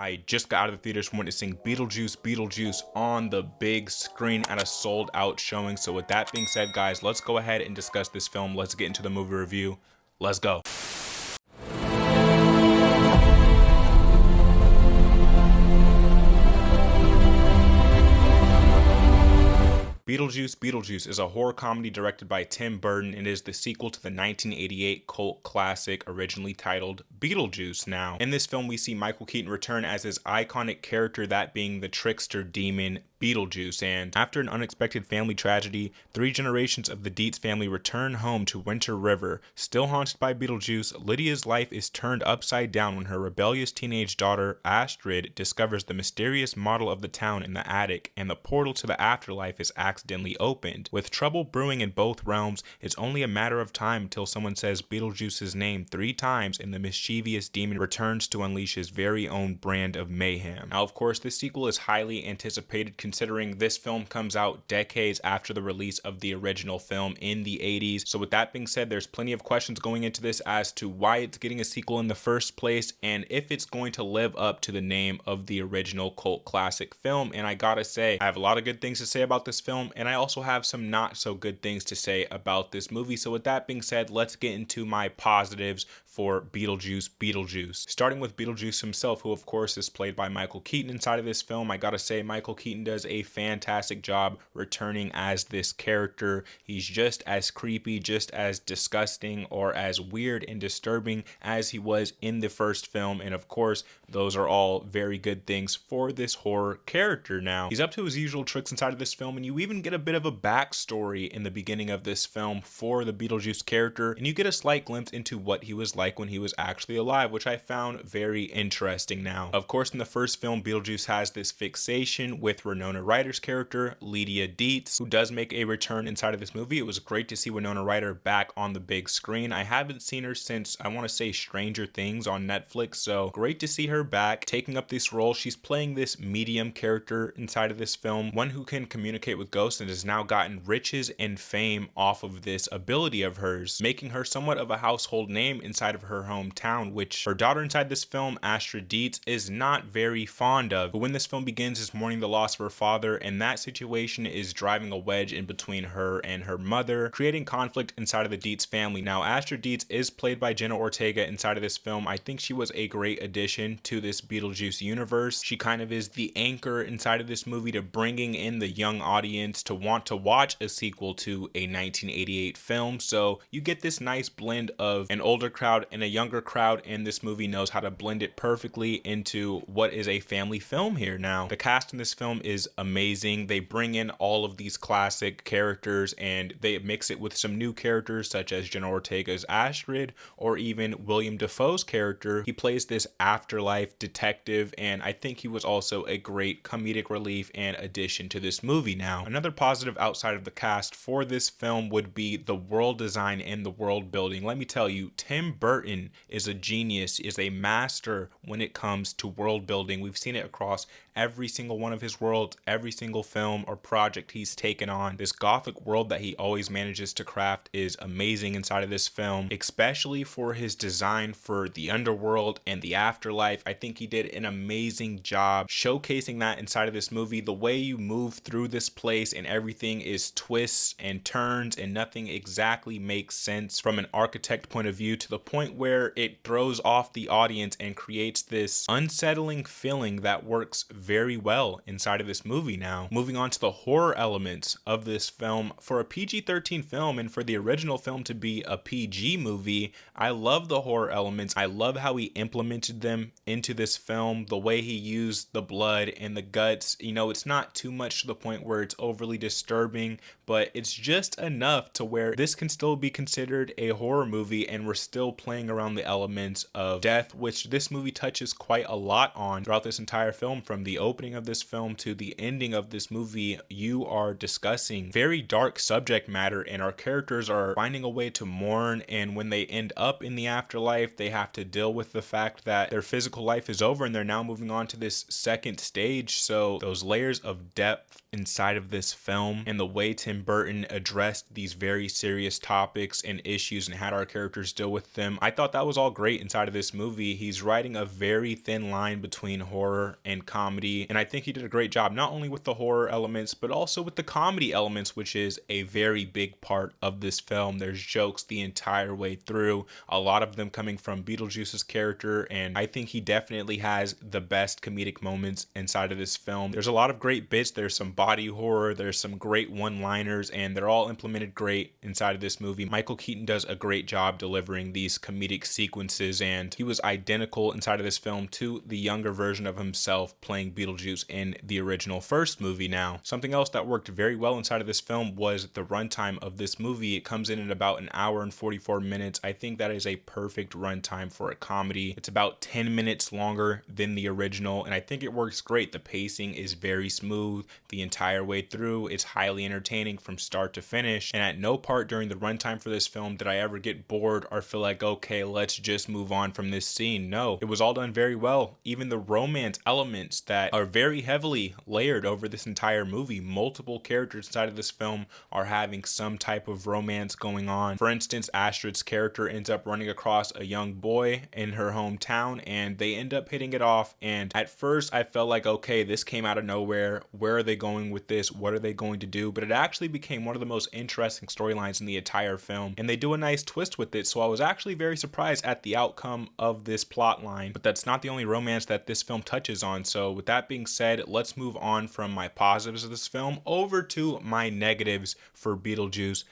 I just got out of the theaters from witnessing Beetlejuice on the big screen at a sold out showing. So with that being said, guys, let's go ahead and discuss this film. Let's get into the movie review. Let's go. Beetlejuice is a horror comedy directed by Tim Burton and is the sequel to the 1988 cult classic originally titled Beetlejuice. Now, in this film, we see Michael Keaton return as his iconic character, that being the trickster demon Beetlejuice, and after an unexpected family tragedy, 3 generations of the Deetz family return home to Winter River. Still haunted by Beetlejuice, Lydia's life is turned upside down when her rebellious teenage daughter, Astrid, discovers the mysterious model of the town in the attic, and the portal to the afterlife is accidentally opened. With trouble brewing in both realms, it's only a matter of time until someone says Beetlejuice's name 3 times and the mischievous demon returns to unleash his very own brand of mayhem. Now, of course, this sequel is highly anticipated considering this film comes out decades after the release of the original film in the 80s. So with that being said, there's plenty of questions going into this as to why it's getting a sequel in the first place and if it's going to live up to the name of the original cult classic film. And I gotta say, I have a lot of good things to say about this film, and I also have some not so good things to say about this movie. So with that being said, let's get into my positives for Beetlejuice. Starting with Beetlejuice himself, who of course is played by Michael Keaton inside of this film. I gotta say, Michael Keaton does a fantastic job returning as this character. He's just as creepy, just as disgusting, or as weird and disturbing as he was in the first film, and of course those are all very good things for this horror character. Now, he's up to his usual tricks inside of this film, and you even get a bit of a backstory in the beginning of this film for the Beetlejuice character, and you get a slight glimpse into what he was like when he was actually alive, which I found very interesting. Now, of course, in the first film, Beetlejuice has this fixation with Winona Ryder's character, Lydia Deetz, who does make a return inside of this movie. It was great to see Winona Ryder back on the big screen. I haven't seen her since, I want to say, Stranger Things on Netflix, so great to see her back taking up this role. She's playing this medium character inside of this film, one who can communicate with ghosts and has now gotten riches and fame off of this ability of hers, making her somewhat of a household name inside of her hometown, which her daughter inside this film, Astrid Deetz, is not very fond of. But when this film begins, is mourning the loss of her father, and that situation is driving a wedge in between her and her mother, creating conflict inside of the Deetz family. Now, Astrid Deetz is played by Jenna Ortega inside of this film. I think she was a great addition to this Beetlejuice universe. She kind of is the anchor inside of this movie to bringing in the young audience to want to watch a sequel to a 1988 film. So you get this nice blend of an older crowd and a younger crowd, and this movie knows how to blend it perfectly into what is a family film here. Now, the cast in this film is amazing. They bring in all of these classic characters and they mix it with some new characters such as Jenna Ortega's Astrid, or even William Dafoe's character. He plays this afterlife detective, and I think he was also a great comedic relief and addition to this movie. Now, another positive outside of the cast for this film would be the world design and the world building. Let me tell you, Tim Burton is a genius, is a master when it comes to world building. We've seen it across every single one of his worlds, every single film or project he's taken on. This gothic world that he always manages to craft is amazing inside of this film, especially for his design for the underworld and the afterlife. I think he did an amazing job showcasing that inside of this movie. The way you move through this place and everything is twists and turns and nothing exactly makes sense from an architect point of view, to the point where it throws off the audience and creates this unsettling feeling that works very well inside of this movie. Now, moving on to the horror elements of this film. For a PG-13 film and for the original film to be a PG movie, I love the horror elements. I love how he implemented them into this film, the way he used the blood and the guts. You know, it's not too much to the point where it's overly disturbing, but it's just enough to where this can still be considered a horror movie, and we're still playing around the elements of death, which this movie touches quite a lot on throughout this entire film. From the opening of this film to the ending of this movie, you are discussing very dark subject matter, and our characters are finding a way to mourn, and when they end up in the afterlife, they have to deal with the fact that their physical life is over and they're now moving on to this second stage. So those layers of depth inside of this film and the way Tim Burton addressed these very serious topics and issues and had our characters deal with them I thought that was all great inside of this movie. He's riding a very thin line between horror and comedy, and I think he did a great job, not only with the horror elements, but also with the comedy elements, which is a very big part of this film. There's jokes the entire way through, a lot of them coming from Beetlejuice's character, and I think he definitely has the best comedic moments inside of this film. There's a lot of great bits, there's some body horror, there's some great one-liners, and they're all implemented great inside of this movie. Michael Keaton does a great job delivering these comedic sequences, and he was identical inside of this film to the younger version of himself playing Beetlejuice in the original first movie. Now, something else that worked very well inside of this film was the runtime of this movie. It comes in at about an hour and 44 minutes. I think that is a perfect runtime for a comedy. It's about 10 minutes longer than the original, and I think it works great. The pacing is very smooth the entire way through. It's highly entertaining from start to finish, and at no part during the runtime for this film did I ever get bored or feel like, okay, let's just move on from this scene. No, it was all done very well. Even the romance elements that are very heavily layered over this entire movie. Multiple characters inside of this film are having some type of romance going on. For instance, Astrid's character ends up running across a young boy in her hometown, and they end up hitting it off. And at first I felt like, okay, this came out of nowhere. Where are they going with this? What are they going to do? But it actually became one of the most interesting storylines in the entire film, and they do a nice twist with it. So I was actually very surprised at the outcome of this plot line. But that's not the only romance that this film touches on. So with that being said, let's move on from my positives of this film over to my negatives for Beetlejuice.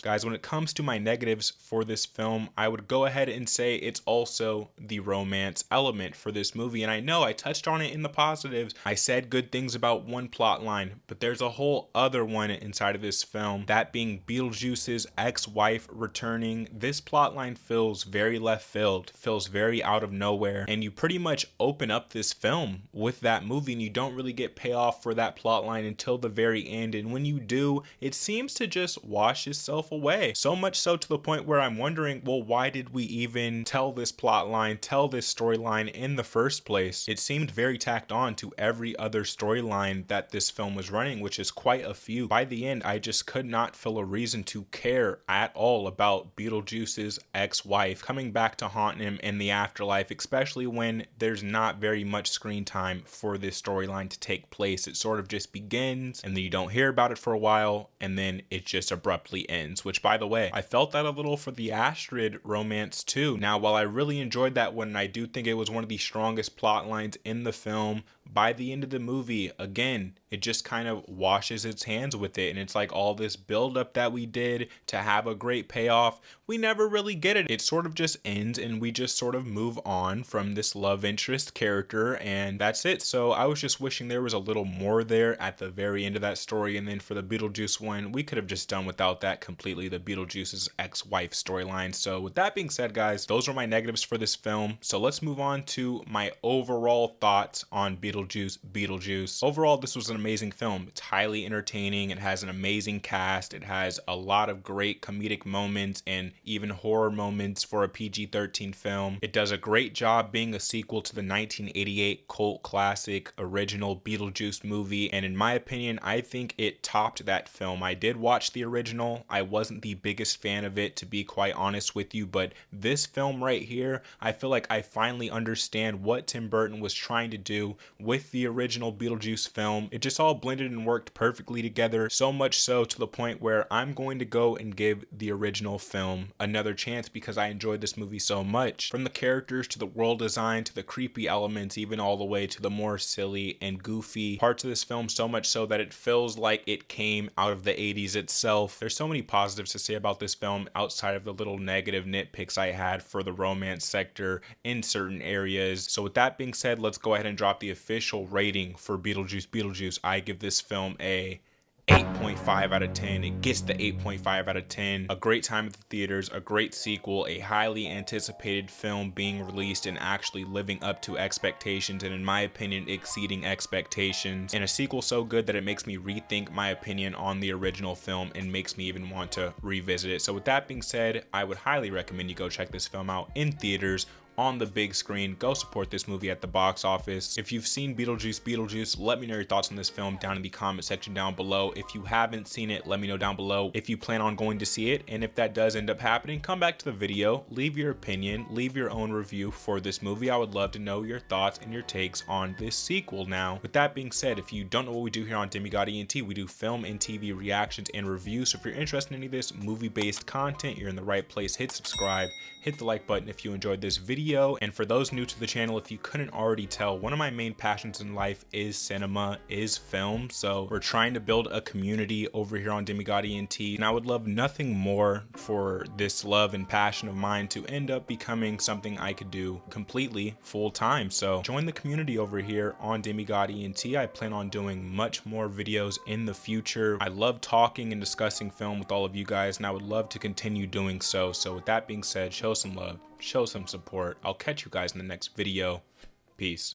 Guys, when it comes to my negatives for this film, I would go ahead and say it's also the romance element for this movie. And I know I touched on it in the positives. I said good things about one plot line, but there's a whole other one inside of this film, that being Beetlejuice's ex-wife returning. This plot line feels very left field, feels very out of nowhere, and you pretty much open up this film with that movie, and you don't really get payoff for that plot line until the very end. And when you do, it seems to just wash itself away. So much so to the point where I'm wondering, well, why did we even tell this plot line, tell this storyline in the first place? It seemed very tacked on to every other storyline that this film was running, which is quite a few. By the end, I just could not feel a reason to care at all about Beetlejuice's ex-wife coming back to haunt him in the afterlife, especially when there's not very much screen time for this storyline to take place. It sort of just begins, and then you don't hear about it for a while, and then it just abruptly ends, which, by the way, I felt that a little for the Astrid romance too. Now, while I really enjoyed that one, and I do think it was one of the strongest plot lines in the film, by the end of the movie, again, it just kind of washes its hands with it, and it's like all this buildup that we did to have a great payoff, we never really get it. It sort of just ends, and we just sort of move on from this love interest character, and that's it. So I was just wishing there was a little more there at the very end of that story. And then for the Beetlejuice one, we could have just done without that completely, the Beetlejuice's ex-wife storyline. So with that being said, guys, those are my negatives for this film. So let's move on to my overall thoughts on Beetlejuice. Overall, this was an amazing film. It's highly entertaining. It has an amazing cast. It has a lot of great comedic moments and even horror moments for a PG-13 film. It does a great job being a sequel to the 1988 cult classic original Beetlejuice movie, and in my opinion, I think it topped that film. I did watch the original. I wasn't the biggest fan of it, to be quite honest with you, but this film right here, I feel like I finally understand what Tim Burton was trying to do with the original Beetlejuice film. It just all blended and worked perfectly together, so much so to the point where I'm going to go and give the original film another chance because I enjoyed this movie so much. From the characters to the world design to the creepy elements, even all the way to the more silly and goofy parts of this film, so much so that it feels like it came out of the 80s itself. There's so many positives to say about this film outside of the little negative nitpicks I had for the romance sector in certain areas. So with that being said, let's go ahead and drop the official rating for Beetlejuice. I give this film a 8.5 out of 10. It gets the 8.5 out of 10. A great time at the theaters, a great sequel, a highly anticipated film being released and actually living up to expectations, and in my opinion, exceeding expectations. And a sequel so good that it makes me rethink my opinion on the original film and makes me even want to revisit it. So with that being said, I would highly recommend you go check this film out in theaters on the big screen. Go support this movie at the box office. If you've seen Beetlejuice, let me know your thoughts on this film down in the comment section down below. If you haven't seen it, let me know down below if you plan on going to see it, and if that does end up happening, come back to the video, leave your opinion, leave your own review for this movie. I would love to know your thoughts and your takes on this sequel. Now, with that being said, if you don't know what we do here on Demigod ENT, we do film and TV reactions and reviews. So if you're interested in any of this movie-based content, you're in the right place. Hit subscribe, hit the like button if you enjoyed this video. And for those new to the channel, if you couldn't already tell, one of my main passions in life is cinema, is film. So we're trying to build a community over here on Demigod ENT, and I would love nothing more for this love and passion of mine to end up becoming something I could do completely full time. So join the community over here on Demigod ENT. I plan on doing much more videos in the future. I love talking and discussing film with all of you guys, and I would love to continue doing so. So with that being said, show some love, show some support. I'll catch you guys in the next video. Peace.